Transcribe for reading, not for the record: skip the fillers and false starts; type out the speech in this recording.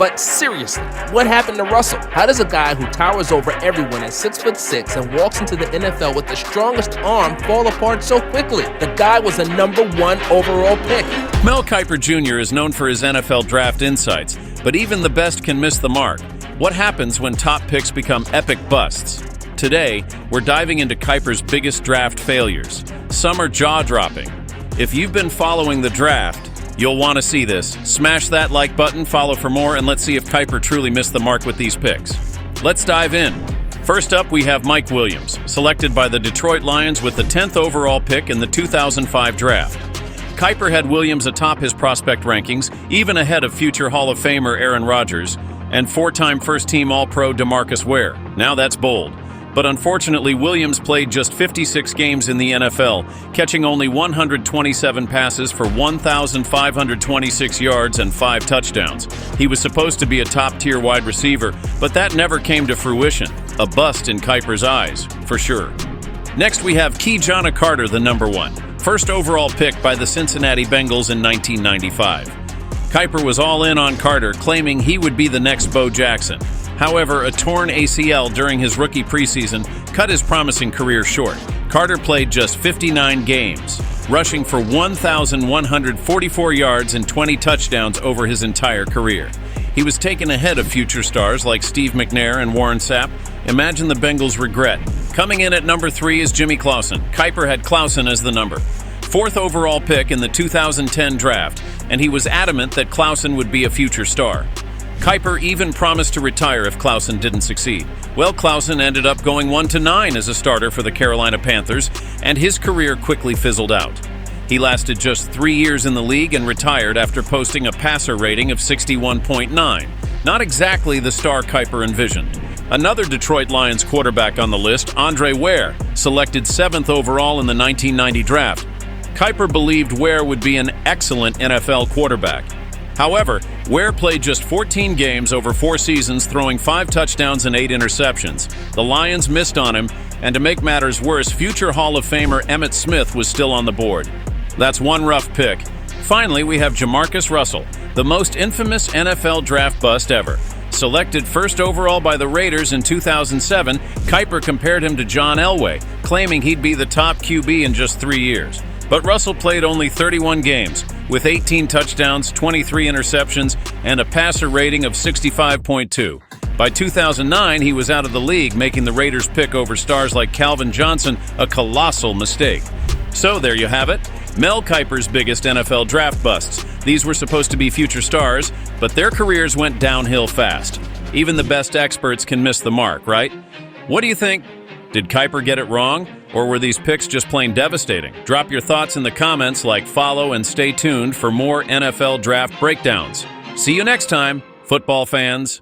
But seriously, what happened to Russell? How does a guy who towers over everyone at 6'6" and walks into the NFL with the strongest arm fall apart so quickly? The guy was a #1 overall pick. Mel Kiper Jr. is known for his NFL draft insights, but even the best can miss the mark. What happens when top picks become epic busts? Today, we're diving into Kiper's biggest draft failures. Some are jaw-dropping. If you've been following the draft, you'll want to see this. Smash that like button, follow for more, and let's see if Kiper truly missed the mark with these picks. Let's dive in. First up, we have Mike Williams, selected by the Detroit Lions with the 10th overall pick in the 2005 draft. Kiper had Williams atop his prospect rankings, even ahead of future Hall of Famer Aaron Rodgers and four-time first-team All-Pro DeMarcus Ware. Now that's bold. But unfortunately, Williams played just 56 games in the NFL, catching only 127 passes for 1,526 yards and 5 touchdowns. He was supposed to be a top-tier wide receiver, but that never came to fruition. A bust in Kiper's eyes, for sure. Next, we have Ki-Jana Carter, the #1, first overall pick by the Cincinnati Bengals in 1995. Kiper was all in on Carter, claiming he would be the next Bo Jackson. However, a torn ACL during his rookie preseason cut his promising career short. Carter played just 59 games, rushing for 1,144 yards and 20 touchdowns over his entire career. He was taken ahead of future stars like Steve McNair and Warren Sapp. Imagine the Bengals' regret. Coming in at #3 is Jimmy Clausen. Kiper had Clausen as the number. 4th overall pick in the 2010 draft, and he was adamant that Clausen would be a future star. Kiper even promised to retire if Clausen didn't succeed. Well, Clausen ended up going 1-9 as a starter for the Carolina Panthers, and his career quickly fizzled out. He lasted just 3 years in the league and retired after posting a passer rating of 61.9. Not exactly the star Kiper envisioned. Another Detroit Lions quarterback on the list, Andre Ware, selected 7th overall in the 1990 draft. Kiper believed Ware would be an excellent NFL quarterback. However, Ware played just 14 games over 4 seasons, throwing 5 touchdowns and 8 interceptions. The Lions missed on him, and to make matters worse, future Hall of Famer Emmitt Smith was still on the board. That's one rough pick. Finally, we have JaMarcus Russell, the most infamous NFL draft bust ever. Selected 1st overall by the Raiders in 2007, Kiper compared him to John Elway, claiming he'd be the top QB in just 3 years. But Russell played only 31 games, with 18 touchdowns, 23 interceptions, and a passer rating of 65.2. By 2009, he was out of the league, making the Raiders' pick over stars like Calvin Johnson a colossal mistake. So there you have it, Mel Kiper's biggest NFL draft busts. These were supposed to be future stars, but their careers went downhill fast. Even the best experts can miss the mark, right? What do you think? Did Kiper get it wrong? Or were these picks just plain devastating? Drop your thoughts in the comments, follow, and stay tuned for more NFL draft breakdowns. See you next time, football fans.